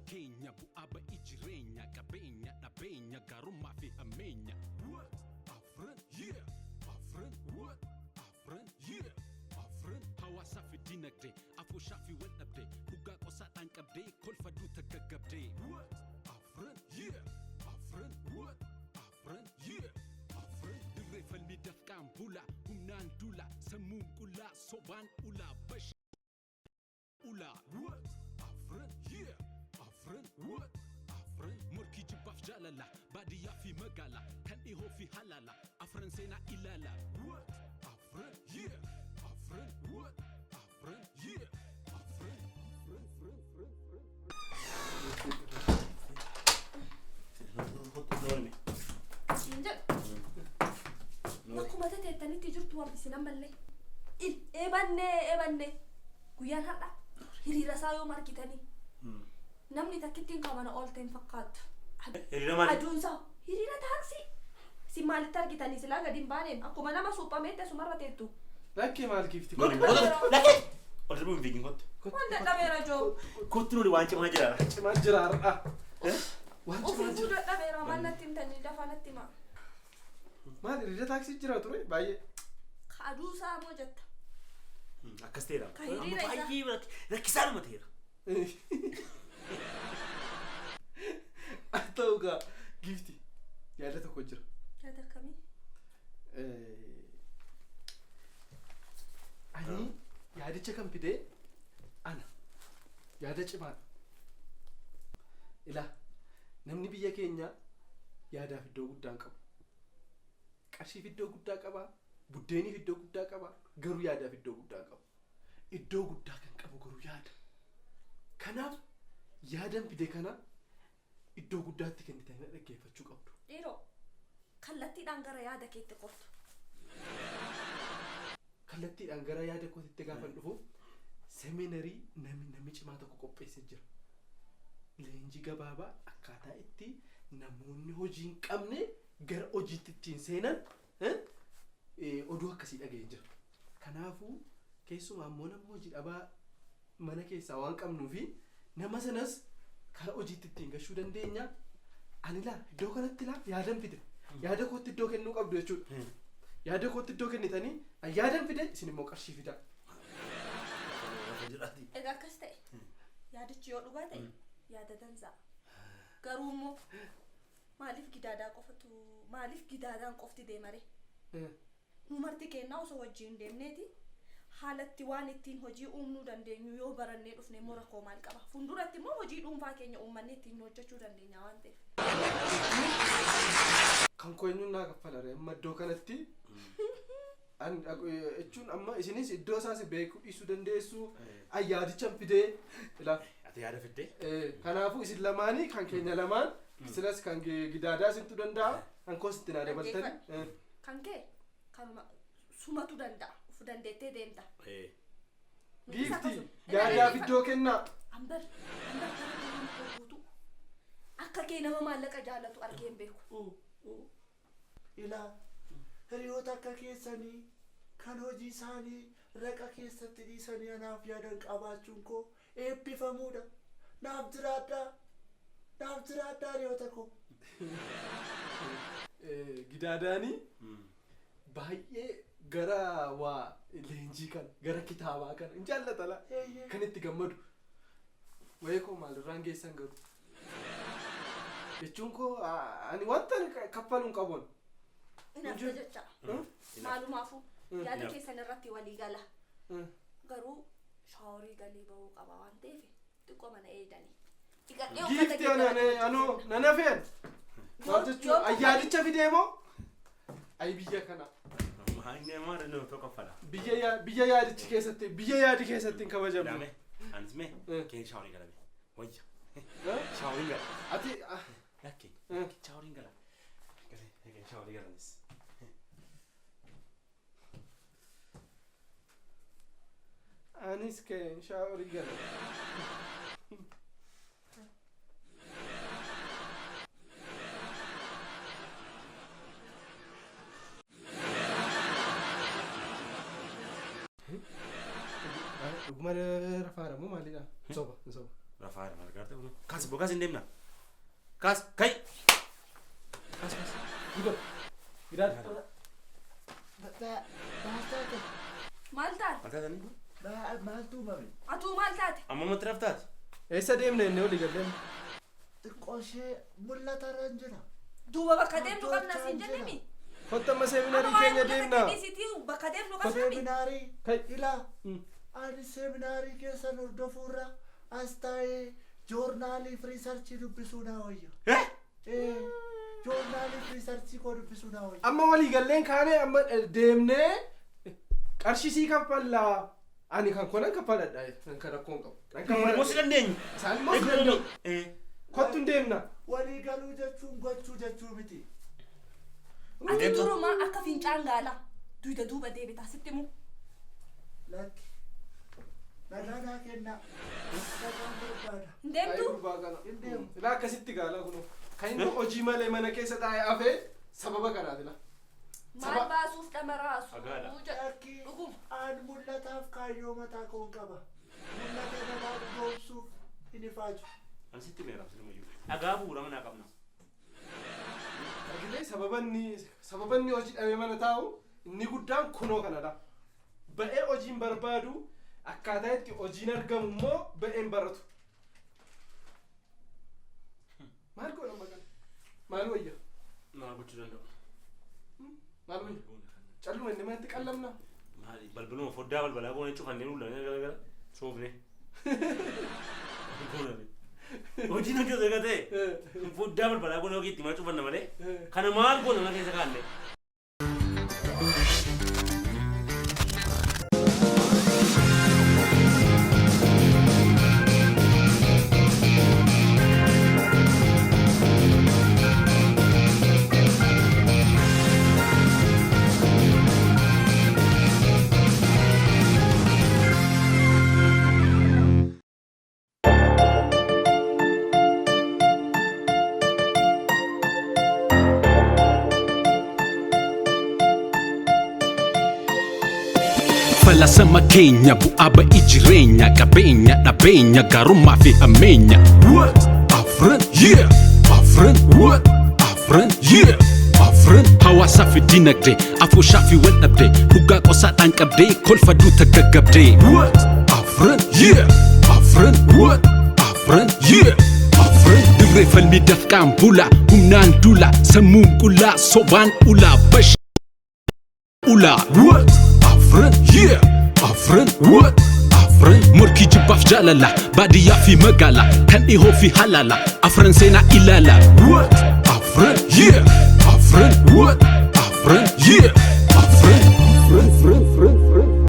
Kenya bu'aba ijreenya qabeenya dhabeenya garummaa fi hammeenya. What? Afran yeah. Afran what? Afran yeah. Afran hawaasa fi dinagdee afooshaa fi wal dhabdee dhugaa qosaadhaan qabdee kolfa duuta gaggabdee. What? Afran yeah. Afran what? Afran yeah. Afran dirree falmii dafqaan bula humnaan dula sammuun qullaa sobaan ulaa bash ulaa. What? Afran yeah. Afran what? Afran morkii jibbaaf jaalala baadiyyaa fi magaala kan dhihoo fi halaala afran seenaa ilaala. What? Afran yeah. Afran what? Afran yeah. Afran Akkuma teettanitti jirtu waan isin ammallee eebanne guyyaan har'a hiriira isaa yoo margitanii namni takkittiin qabana oolteen fakkaatu. Aduunsaa hiriira taaksii si maalitti argitanii silaa gadi hin baaneen akkuma nama suphameette sumarra teettu. Lakkee maal kifti? Lakkee! Ol darbuun fiigin kottu. Waan dadhabeera joo. Kottu nuti waan cimaa jiraara. Cimaa jiraara. Ofii dadhabeera maal natti himtanii dafaa natti himaa. Maal hiriira taaksii jira ture baay'ee. Aduunsaa moo jetta? Akkas ta'eera. Ka hiriira isaa. Baay'ee rakkisaa nama ta'eera. Ta'u gaa gifti yaada tokko jira. Yaada akkamii? Ani yaadicha kan fidee ana yaada cimaadha. Ilaa namni biyya keenya yaadaaf iddoo guddaa qabu. Qarshiif iddoo guddaa qaba, buddeeniif iddoo guddaa qaba, garuu yaadaaf iddoo guddaa qabu. Iddoo guddaa kan qabu garuu yaada. Kanaaf yaadan fide kana iddoo guddaatti kennitanii dhaggeeffachuu qabdu. Dhiiroo kallattiidhaan gara yaada keetti qoftu. Kallattiidhaan gara yaada kootitti gaafa dhufu seminarii namni cimaa tokko qopheessee jira. Leenjii gabaabaa akkaataa itti namoonni hojii hin qabne gara hojiitti ittiin seenan oduu akkasii dhaga'ee jira. Kanaafuu keessumaa immoo nama hojii dhabaa mana keessaa waan qabnuufi nama sanas karaa hojiitti ittiin gashuu dandeenya. Ani laa iddoo kanatti laa yaadan fide yaada kootti iddoo kennuu qabdu jechuudha. Yaada kootti iddoo kennitanii yaadan fide isin immoo qarshii fidaa. Egaa akkas ta'e yaadichi yoo dhugaa ta'e yaada dansaa. Garuu immoo maaliif gidaadaan qofti deemare? Nu marti kennaa osoo wajjin deemneeti haalatti waan ittiin hojii uumnuu dandeenyu yoo barannee dhufne immoo rakkoo maal qaba? Fuulduratti immoo hojii dhuunfaa keenya uummanne ittiin hojjechuu dandeenya waan ta'eef. Kan koo'inuu naa kaffalare amma iddoo kanatti jechuun amma isinis iddoo isaas beekuu dhiisuu dandeessu ayyaadichaan fidee ilaa. Ati yaada fiddee? Kanaafuu isin lamaanii kan keenya lamaan silas kan gidaadaa isintu danda'a kan koos itti naa dabaltanii. Kan kee kanuma sumatu danda'a uf dandeettee deemta. Gifti yaadaaf iddoo kennaa. Ambar kana guutuu akka kee nama maallaqa jaalatu argee hin beeku. Ilaa hiriyoota akka keessanii kan hojii isaanii raqa keessatti dhiisanii anaaf yaadan qabaachuun koo eebbifamuudha. Naaf jiraadhaa hiriyoota koo. Gidaadaanii baay'ee gara waa leenjii kana gara kitaabaa kana hin jaallatala kan itti gammadu. Wayii koo maalirraan geessan garuu jechuun koo ani wanta kaffaluun qabuun. Inaafta jecha maalumaafuu yaada keessan irratti walii gala. Garuu shaaworii galee bahuu qaba waan ta'eef xiqqoo mana eegdanii. Gifti anoo nana feen maal jechuun ayyaadicha fidee moo ay biyya kana biyya yaadichi keessatti biyya yaadi keessatti hin kabajamu. Ansme keen shaaworii galame wayya shaaworii gala ati lakkee shaaworii gala keen shaaworii galanis. Anis keen shaaworii gala. Dhuguma rafaadha moo maalidha? Soba. Rafaa maal gaarte kun kaas bokaas hin deemna kaas kai kaas Gudo. Gidaat. Baastaa Maal taate? maal taatanii maaltu mami? Atuu maal taate? amma matti raftaati Eessa deemne inni olii galleen? Xiqqoo ishee mul'ata irra hin jira. Duuba bakka deemnu qabna siin jennemi. Kotta amma seeminaarii keenya deemna. Bakka deemnu qabna. Seeminaarii Kai. ilaa ani seeminaarii keessan hordofuurra as taa'ee joornaalii fi riisarchii dubbisuu naa wayya. Joornaalii fi riisarchii koo dubbisuu naa wayya. Amma walii galleen kaanee amma deemnee qarshisii kaffallaa. Ani kan konan kaffaladha. Kan rakkoon qabu. Mosi dandeenyu. Isaan mosi danda'u. Kottu hin deemna. Walii galuu jechuun gochuu jechuu miti. Ati durumaa akka fincaan gaala. Duyda duuba deebitaa sitti mu. Lakki. Nagaa kennaa. Nagaan barbaada. Hin deemtu? Hin deemu. Ilaa akkasitti gaala kunu. Kan inni hojii malee mana keessa taa'ee hafee sababa kanaati la. Maal baasuuf dhamaraasu? Agaadha. Lakki. Aan mul'ataaf kaayyoo mataa koon qaba. Mul'ata namaa dhugoomsuuf hin ifaaju. Ani sitti meeraaf sinumayyuu. Dhagaa bu'uura manaa qabna. Agilee sababanni hojii dhabee mana taa'u inni guddaan kunoo kanadha. Ba'ee hojiin barbaadu akkaataa itti hojiin argamu immoo ba'een baratu. Maal godha maqaan? Maal wayya? Maal gochuu danda'u? Maal wayya? Calluma inni manatti qallamna. Maali balbaluma foddaa balbalaa boona cufannee nuullee gara soofne. Hojiin hojjetu egaa ta'e foddaa balbalaa boona yookiin itti mana cufanna malee kana maal boona mana keessa kaa'anne. Falasama keenya bu'aa ba'ii jireenya qabeenya dhabeenya gaarummaa fi hammeenya. Afran afran afran afran hawaasaa fi dinagdee afooshaa fi wal dhabdee dhugaa qosaadhaan qabdee kolfa duuta gaggabdee. Afran afran afran afran dirree falmii dafqaan bulaa humnaan dulaa sammuun qullaa sobaan ulaa bash ulaa. Afran afran afran morkii jibbaaf jaalala baadiyyaa fi magaala kan dhihoo fi halaala afran seenaa ilaala. Afran afran afran